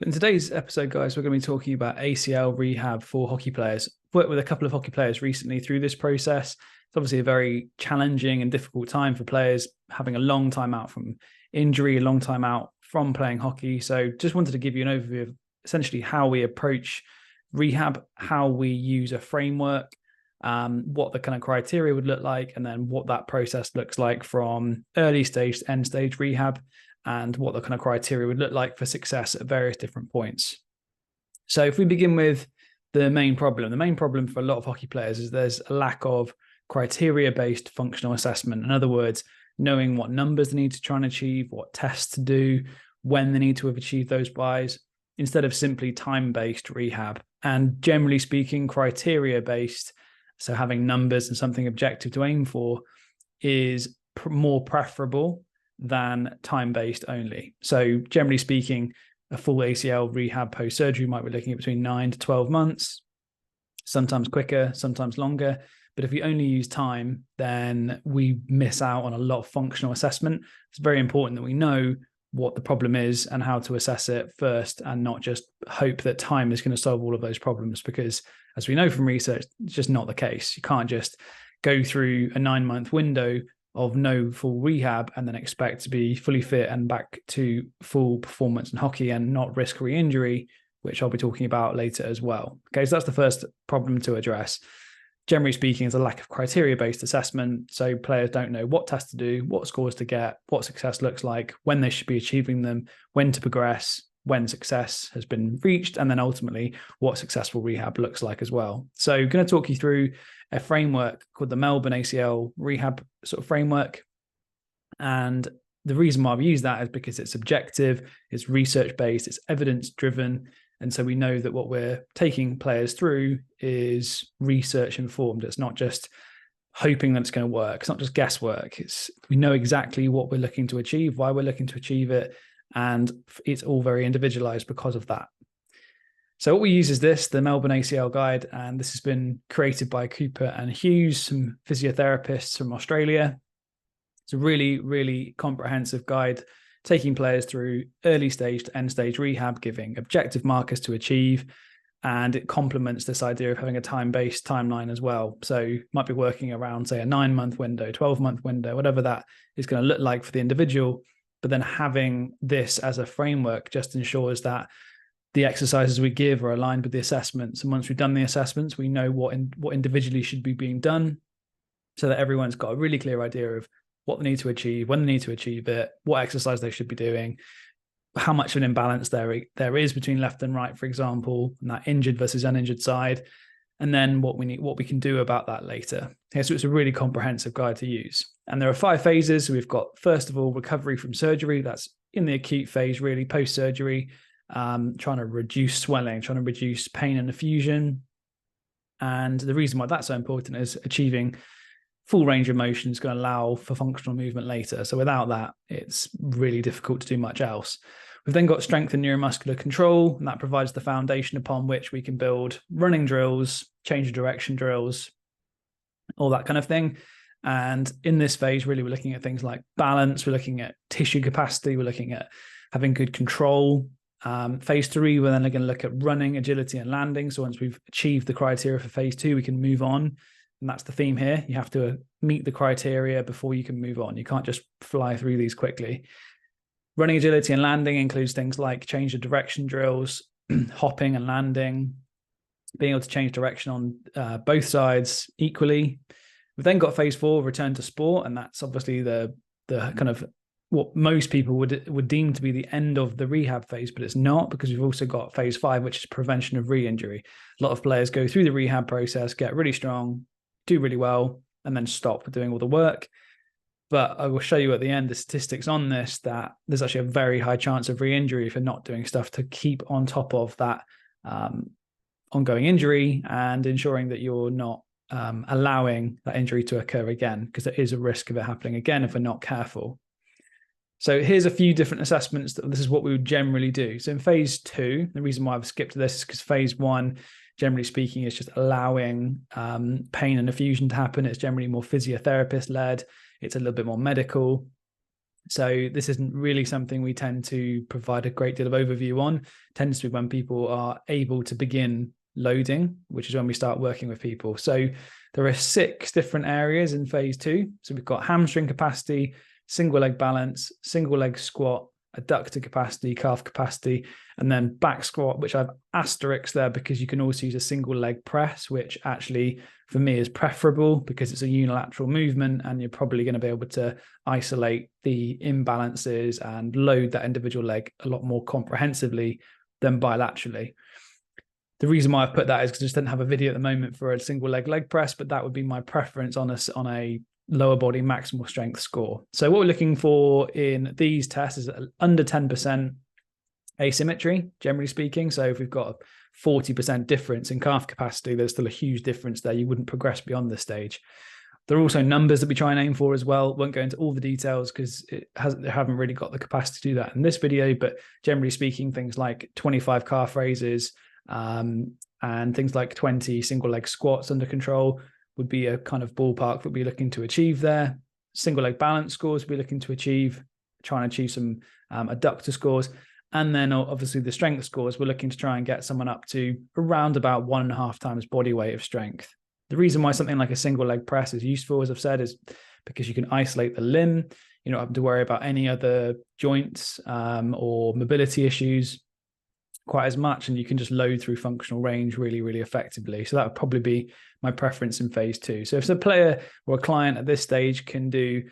In today's episode, guys, we're going to be talking about ACL rehab for hockey players. I've worked with a couple of hockey players recently through this process. It's obviously a very challenging and difficult time for players, having a long time out from injury, a long time out from playing hockey. So just wanted to give you an overview of essentially how we approach rehab, how we use a framework, what the kind of criteria would look like, and then what that process looks like from early stage to end stage rehab, and what the kind of criteria would look like for success at various different points. So if we begin with the main problem for a lot of hockey players is there's a lack of criteria-based functional assessment. In other words, knowing what numbers they need to try and achieve, what tests to do, when they need to have achieved those bys, instead of simply time-based rehab. And generally speaking, criteria-based, so having numbers and something objective to aim for, is more preferable than time-based only. So generally speaking, a full ACL rehab post-surgery might be looking at between 9 to 12 months, sometimes quicker, sometimes longer. But if we only use time, then we miss out on a lot of functional assessment. It's very important that we know what the problem is and how to assess it first, and not just hope that time is going to solve all of those problems, because as we know from research, it's just not the case. You can't just go through a 9-month window of no full rehab and then expect to be fully fit and back to full performance in hockey and not risk re-injury, which I'll be talking about later as well. Okay, so that's the first problem to address. Generally speaking, it's a lack of criteria-based assessment. So players don't know what tests to do, what scores to get, what success looks like, when they should be achieving them, when to progress, when success has been reached, and then ultimately what successful rehab looks like as well. So I'm going to talk you through a framework called the Melbourne ACL rehab sort of framework. And the reason why we use that is because it's objective, it's research-based, it's evidence-driven. And so we know that what we're taking players through is research-informed. It's not just hoping that it's going to work. It's not just guesswork. We know exactly what we're looking to achieve, why we're looking to achieve it, and it's all very individualized because of that. So what we use is the Melbourne ACL guide, and this has been created by Cooper and Hughes, some physiotherapists from Australia. It's a really, really comprehensive guide, taking players through early stage to end stage rehab, giving objective markers to achieve, and it complements this idea of having a time-based timeline as well. So you might be working around, say, a 9-month window, 12-month window, whatever that is going to look like for the individual. But then having this as a framework just ensures that the exercises we give are aligned with the assessments. And once we've done the assessments, we know what individually should be being done, so that everyone's got a really clear idea of what they need to achieve, when they need to achieve it, what exercise they should be doing, how much of an imbalance there is between left and right, for example, and that injured versus uninjured side, and then what we can do about that later. Okay, so it's a really comprehensive guide to use. And there are 5 phases. So we've got, first of all, recovery from surgery. That's in the acute phase, really, post-surgery, trying to reduce swelling, trying to reduce pain and effusion. And the reason why that's so important is achieving full range of motion is going to allow for functional movement later. So without that, it's really difficult to do much else. We've then got strength and neuromuscular control, and that provides the foundation upon which we can build running drills, change of direction drills, all that kind of thing. And in this phase, really, we're looking at things like balance, we're looking at tissue capacity, we're looking at having good control. Phase 3, we're then going to look at running, agility, and landing. So once we've achieved the criteria for phase 2, we can move on. And that's the theme here. You have to meet the criteria before you can move on. You can't just fly through these quickly. Running, agility, and landing includes things like change of direction drills, hopping and landing, being able to change direction on both sides equally. We've then got phase 4, return to sport, and that's obviously the kind of what most people would deem to be the end of the rehab phase, but it's not, because we've also got phase 5, which is prevention of re-injury. A lot of players go through the rehab process, get really strong, do really well, and then stop doing all the work. But I will show you at the end the statistics on this, that there's actually a very high chance of re-injury if you're not doing stuff to keep on top of that ongoing injury and ensuring that you're not allowing that injury to occur again, because there is a risk of it happening again if we're not careful. So here's a few different assessments. This is what we would generally do. So in phase 2, the reason why I've skipped this is because phase 1, generally speaking, is just allowing pain and effusion to happen. It's generally more physiotherapist led. It's a little bit more medical. So this isn't really something we tend to provide a great deal of overview on. It tends to be when people are able to begin loading, which is when we start working with people. So there are 6 different areas in phase 2. So we've got hamstring capacity, single leg balance, single leg squat, adductor capacity, calf capacity, and then back squat, which I've asterisks there because you can also use a single leg press, which actually for me is preferable because it's a unilateral movement and you're probably going to be able to isolate the imbalances and load that individual leg a lot more comprehensively than bilaterally. The reason why I've put that is because I just didn't have a video at the moment for a single leg press, but that would be my preference on a lower body maximal strength score. So what we're looking for in these tests is under 10% asymmetry, generally speaking. So if we've got a 40% difference in calf capacity, there's still a huge difference there. You wouldn't progress beyond this stage. There are also numbers that we try and aim for as well. Won't go into all the details because they haven't really got the capacity to do that in this video, but generally speaking, things like 25 calf raises and things like 20 single leg squats under control would be a kind of ballpark that we're looking to achieve there. Single leg balance scores we're looking to achieve, trying to achieve some adductor scores. And then obviously the strength scores, we're looking to try and get someone up to around about 1.5 times body weight of strength. The reason why something like a single leg press is useful, as I've said, is because you can isolate the limb. You don't have to worry about any other joints or mobility issues quite as much, and you can just load through functional range really, really effectively. So that would probably be my preference in phase 2. So if a player or a client at this stage can do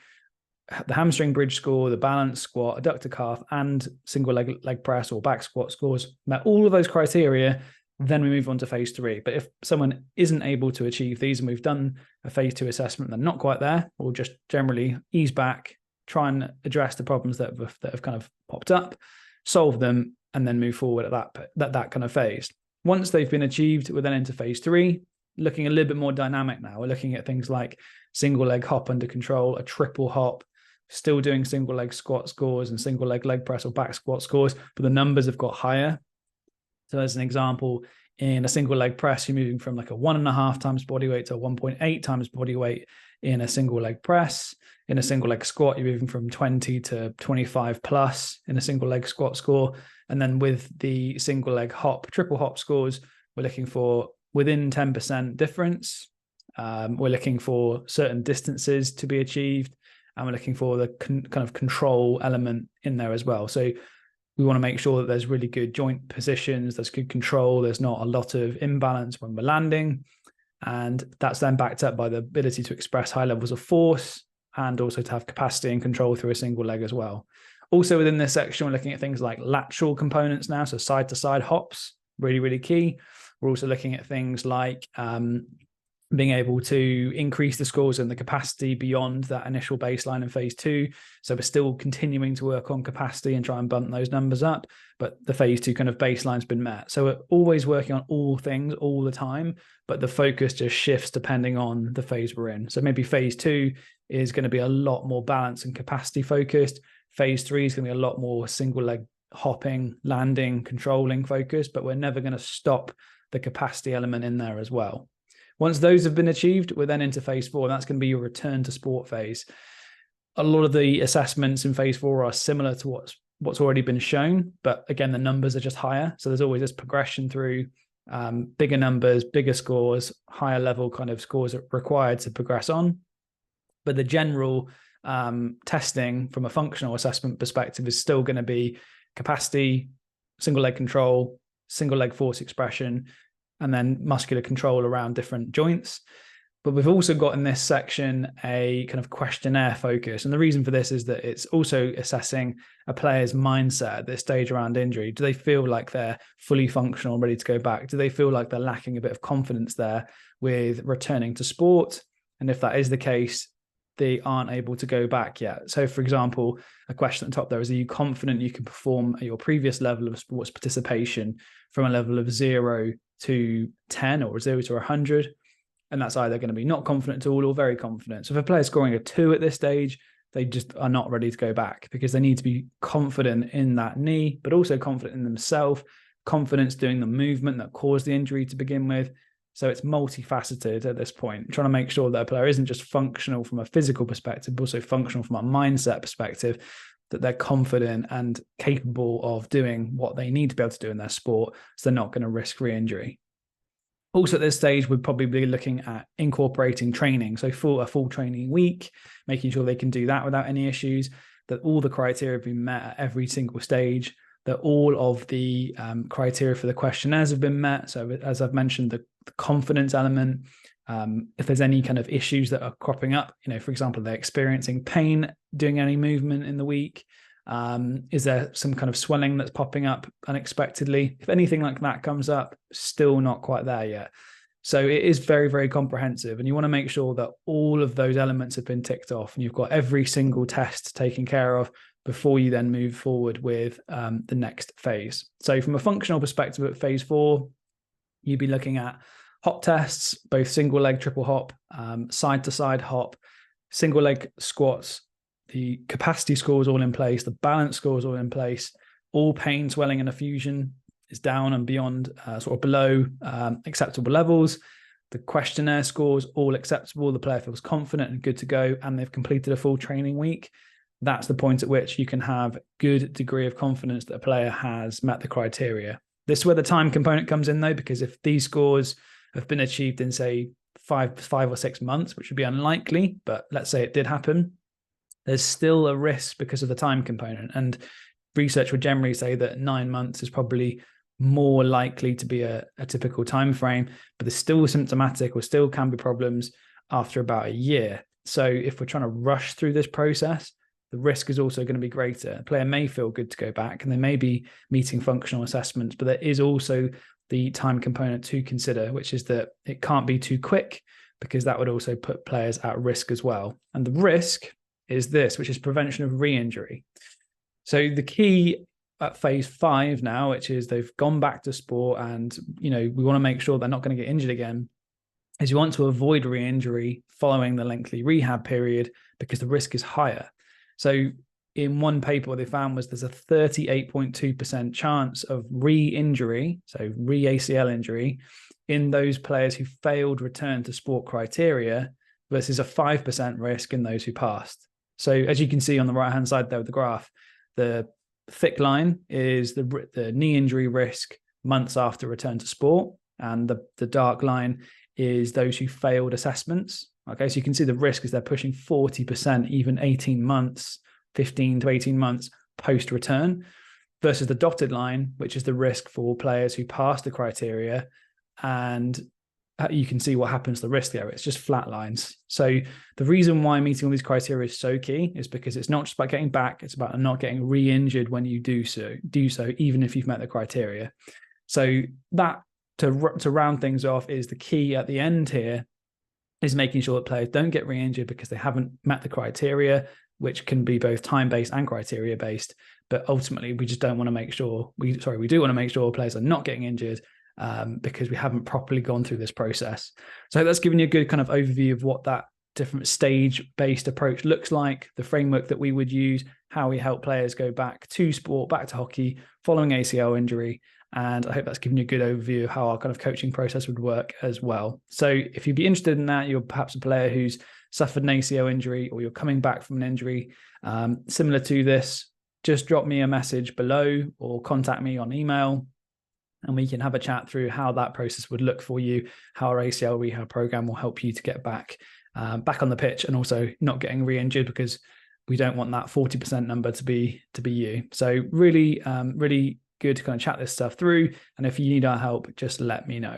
the hamstring bridge score, the balance squat, adductor calf, and single leg press or back squat scores, met all of those criteria, then we move on to phase 3. But if someone isn't able to achieve these and we've done a phase 2 assessment, they're not quite there, we'll just generally ease back, try and address the problems that have kind of popped up, solve them, and then move forward at that kind of phase. Once they've been achieved, we're then into phase 3, looking a little bit more dynamic now. We're looking at things like single leg hop under control, a triple hop, still doing single leg squat scores and single leg press or back squat scores, but the numbers have got higher. So as an example, in a single leg press, you're moving from like a 1.5 times body weight to 1.8 times body weight in a single leg press. In a single leg squat, you're moving from 20 to 25 plus in a single leg squat score. And then with the single leg hop, triple hop scores, we're looking for within 10% difference. We're looking for certain distances to be achieved, and we're looking for the kind of control element in there as well. So we want to make sure that there's really good joint positions, there's good control, there's not a lot of imbalance when we're landing. And that's then backed up by the ability to express high levels of force and also to have capacity and control through a single leg as well. Also within this section, we're looking at things like lateral components now, so side-to-side hops, really, really key. We're also looking at things like being able to increase the scores and the capacity beyond that initial baseline in phase 2. So we're still continuing to work on capacity and try and bump those numbers up, but the phase 2 kind of baseline's been met. So we're always working on all things all the time, but the focus just shifts depending on the phase we're in. So maybe phase 2 is going to be a lot more balance and capacity focused. Phase 3 is going to be a lot more single leg hopping, landing, controlling focused, but we're never going to stop the capacity element in there as well. Once those have been achieved, we're then into phase 4, and that's going to be your return to sport phase. A lot of the assessments in phase 4 are similar to what's already been shown, but again, the numbers are just higher. So there's always this progression through bigger numbers, bigger scores, higher level kind of scores required to progress on. But the general testing from a functional assessment perspective is still going to be capacity, single leg control, single leg force expression, and then muscular control around different joints. But we've also got in this section a kind of questionnaire focus. And the reason for this is that it's also assessing a player's mindset at this stage around injury. Do they feel like they're fully functional, ready to go back? Do they feel like they're lacking a bit of confidence there with returning to sport? And if that is the case, they aren't able to go back yet. So for example, a question at the top there is, are you confident you can perform at your previous level of sports participation from a level of 0 to 10 or 0 to 100? And that's either going to be not confident at all or very confident. So if a player is scoring a 2 at this stage, they just are not ready to go back because they need to be confident in that knee, but also confident in themselves, confidence doing the movement that caused the injury to begin with, So it's multifaceted at this point, trying to make sure that a player isn't just functional from a physical perspective, but also functional from a mindset perspective, that they're confident and capable of doing what they need to be able to do in their sport, so they're not going to risk re-injury. Also at this stage, we'd probably be looking at incorporating training. So a full training week, making sure they can do that without any issues, that all the criteria have been met at every single stage, that all of the criteria for the questionnaires have been met. So as I've mentioned, the confidence element, if there's any kind of issues that are cropping up, for example, they're experiencing pain doing any movement in the week. Is there some kind of swelling that's popping up unexpectedly? If anything like that comes up, still not quite there yet. So it is very, very comprehensive, and you want to make sure that all of those elements have been ticked off and you've got every single test taken care of before you then move forward with the next phase. So from a functional perspective at phase 4, you'd be looking at hop tests, both single leg, triple hop, side to side hop, single leg squats. The capacity score is all in place. The balance score is all in place. All pain, swelling, and effusion is down and beyond, sort of below acceptable levels. The questionnaire scores all acceptable. The player feels confident and good to go, and they've completed a full training week. That's the point at which you can have good degree of confidence that a player has met the criteria. This is where the time component comes in, though, because if these scores have been achieved in, say, five or 6 months, which would be unlikely, but let's say it did happen, there's still a risk because of the time component. And research would generally say that 9 months is probably more likely to be a typical time frame, but there's still symptomatic or still can be problems after about a year. So if we're trying to rush through this process, the risk is also going to be greater. A player may feel good to go back and they may be meeting functional assessments, but there is also the time component to consider, which is that it can't be too quick, because that would also put players at risk as well. And the risk is this, which is prevention of re-injury. So the key at phase 5 now, which is they've gone back to sport and, we want to make sure they're not going to get injured again, is you want to avoid re-injury following the lengthy rehab period, because the risk is higher. So in one paper, what they found was there's a 38.2% chance of re-injury, so re-ACL injury, in those players who failed return to sport criteria versus a 5% risk in those who passed. So as you can see on the right-hand side there with the graph, the thick line is the knee injury risk months after return to sport, and the dark line is those who failed assessments. Okay, so you can see the risk is they're pushing 40%, even 18 months, 15 to 18 months post-return, versus the dotted line, which is the risk for players who pass the criteria. And you can see what happens to the risk there. It's just flat lines. So the reason why meeting all these criteria is so key is because it's not just about getting back, it's about not getting re-injured when you do so, even if you've met the criteria. So that, to round things off, is the key at the end here, is making sure that players don't get re-injured because they haven't met the criteria, which can be both time-based and criteria-based. But ultimately, we just don't want to make sure, we do want to make sure players are not getting injured because we haven't properly gone through this process. So that's given you a good kind of overview of what that different stage-based approach looks like, the framework that we would use, how we help players go back to sport, back to hockey, following ACL injury. And I hope that's given you a good overview of how our kind of coaching process would work as well. So if you'd be interested in that, you're perhaps a player who's suffered an ACL injury, or you're coming back from an injury similar to this, just drop me a message below or contact me on email, and we can have a chat through how that process would look for you, how our ACL rehab program will help you to get back on the pitch, and also not getting re-injured, because we don't want that 40% number to be you. So really, really good to kind of chat this stuff through. And if you need our help, just let me know.